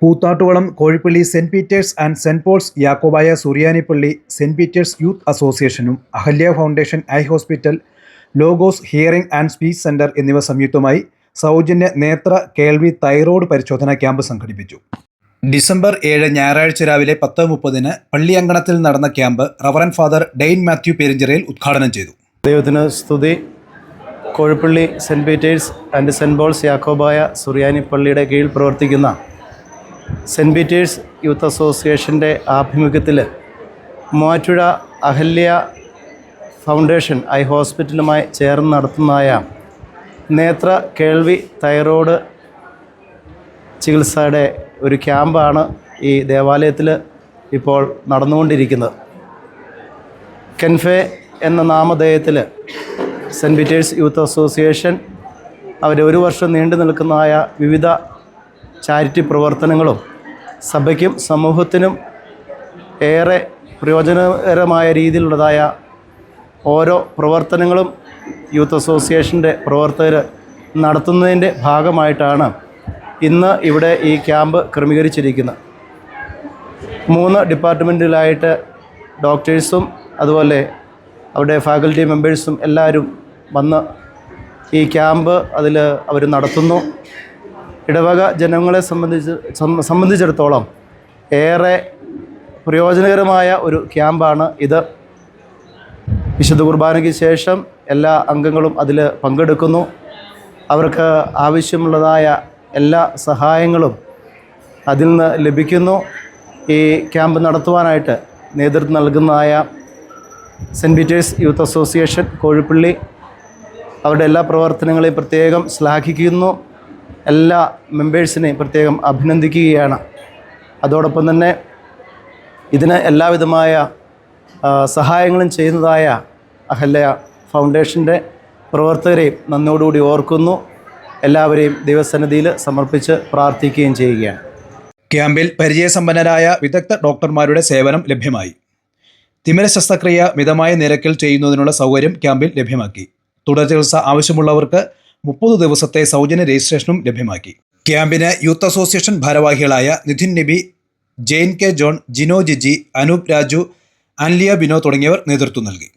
Koothattukulam Kozhippally saint Peter's and saint Paul's Yakobaya സുറിയാനിപ്പള്ളി saint Peter's youth അസോസിയേഷനും Ahalya foundation eye hospital, Logos hearing and speech centre എന്നിവ സംയുക്തമായി സൗജന്യ നേത്ര, കേൾവി, തൈറോയ്ഡ് പരിശോധനാ ക്യാമ്പ് സംഘടിപ്പിച്ചു. ഡിസംബർ 7 ഞായറാഴ്ച രാവിലെ 10:30 പള്ളിയങ്കണത്തിൽ നടന്ന camp reverend father Dain Mathew Perinchirayil ഉദ്ഘാടനം ചെയ്തു. ദൈവത്തിന് സ്തുതി. Kozhippally saint Peter's and saint Paul's Yakobaya സുറിയാനിപ്പള്ളിയുടെ കീഴിൽ പ്രവർത്തിക്കുന്ന സെന്റ് പീറ്റേഴ്സ് യൂത്ത് അസോസിയേഷൻ്റെ ആഭിമുഖ്യത്തിൽ മൂവാറ്റുപുഴ അഹല്യ ഫൗണ്ടേഷൻ ഐ ഹോസ്പിറ്റലുമായി ചേർന്ന് നടത്തുന്നതായ നേത്ര, കേൾവി, തൈറോയ്ഡ് ചികിത്സയുടെ ഒരു ക്യാമ്പാണ് ഈ ദേവാലയത്തിൽ ഇപ്പോൾ നടന്നുകൊണ്ടിരിക്കുന്നത്. കെൻഫെ എന്ന നാമധേയത്തിൽ സെന്റ് പീറ്റേഴ്സ് യൂത്ത് അസോസിയേഷൻ അവർ 1 വർഷം നീണ്ടു നിൽക്കുന്നതായ വിവിധ ചാരിറ്റി പ്രവർത്തനങ്ങളും സഭയ്ക്കും സമൂഹത്തിനും ഏറെ പ്രയോജനകരമായ രീതിയിലുള്ളതായ ഓരോ പ്രവർത്തനങ്ങളും യൂത്ത് അസോസിയേഷൻ്റെ പ്രവർത്തകർ നടത്തുന്നതിൻ്റെ ഭാഗമായിട്ടാണ് ഇന്ന് ഇവിടെ ഈ ക്യാമ്പ് ക്രമീകരിച്ചിരിക്കുന്നത്. 3 ഡിപ്പാർട്ട്മെൻറ്റിലായിട്ട് ഡോക്ടേഴ്സും അതുപോലെ അവിടെ ഫാക്കൽറ്റി മെമ്പേഴ്സും എല്ലാവരും വന്ന് ഈ ക്യാമ്പ് അവർ നടത്തുന്നു. ഇടവക ജനങ്ങളെ സംബന്ധിച്ചിടത്തോളം ഏറെ പ്രയോജനകരമായ ഒരു ക്യാമ്പാണ് ഇത്. വിശുദ്ധ കുർബാനയ്ക്ക് ശേഷം എല്ലാ അംഗങ്ങളും അതിൽ പങ്കെടുക്കുന്നു. അവർക്ക് ആവശ്യമുള്ളതായ എല്ലാ സഹായങ്ങളും അതിൽ നിന്ന് ലഭിക്കുന്നു. ഈ ക്യാമ്പ് നടത്തുവാനായിട്ട് നേതൃത്വം നൽകുന്നതായ saint Peter's youth association Kozhippally അവരുടെ എല്ലാ പ്രവർത്തനങ്ങളെയും പ്രത്യേകം ശ്ലാഘിക്കുന്നു. എല്ലാ മെമ്പേഴ്സിനെയും പ്രത്യേകം അഭിനന്ദിക്കുകയാണ്. അതോടൊപ്പം തന്നെ ഇതിന് എല്ലാവിധമായ സഹായങ്ങളും ചെയ്യുന്നതായ അഹല്യ ഫൗണ്ടേഷൻ്റെ പ്രവർത്തകരെയും നന്ദിയോടുകൂടി ഓർക്കുന്നു. എല്ലാവരെയും ദൈവസന്നിധിയിൽ സമർപ്പിച്ച് പ്രാർത്ഥിക്കുകയും ചെയ്യുകയാണ്. ക്യാമ്പിൽ പരിചയസമ്പന്നരായ വിദഗ്ധ ഡോക്ടർമാരുടെ സേവനം ലഭ്യമായി. തിമിര ശസ്ത്രക്രിയ മിതമായ നിരക്കിൽ ചെയ്യുന്നതിനുള്ള സൗകര്യം ക്യാമ്പിൽ ലഭ്യമാക്കി. തുടർ ചികിത്സ ആവശ്യമുള്ളവർക്ക് 30 ദിവസത്തെ സൗജന്യ രജിസ്ട്രേഷനും ലഭ്യമാക്കി. ക്യാമ്പിന് യൂത്ത് അസോസിയേഷൻ ഭാരവാഹികളായ നിധിൻ നബി, ജെയിൻ കെ ജോൺ, ജിനോ ജിജി, അനൂപ് രാജു, അൻലിയ ബിനോ തുടങ്ങിയവർ നേതൃത്വം നൽകി.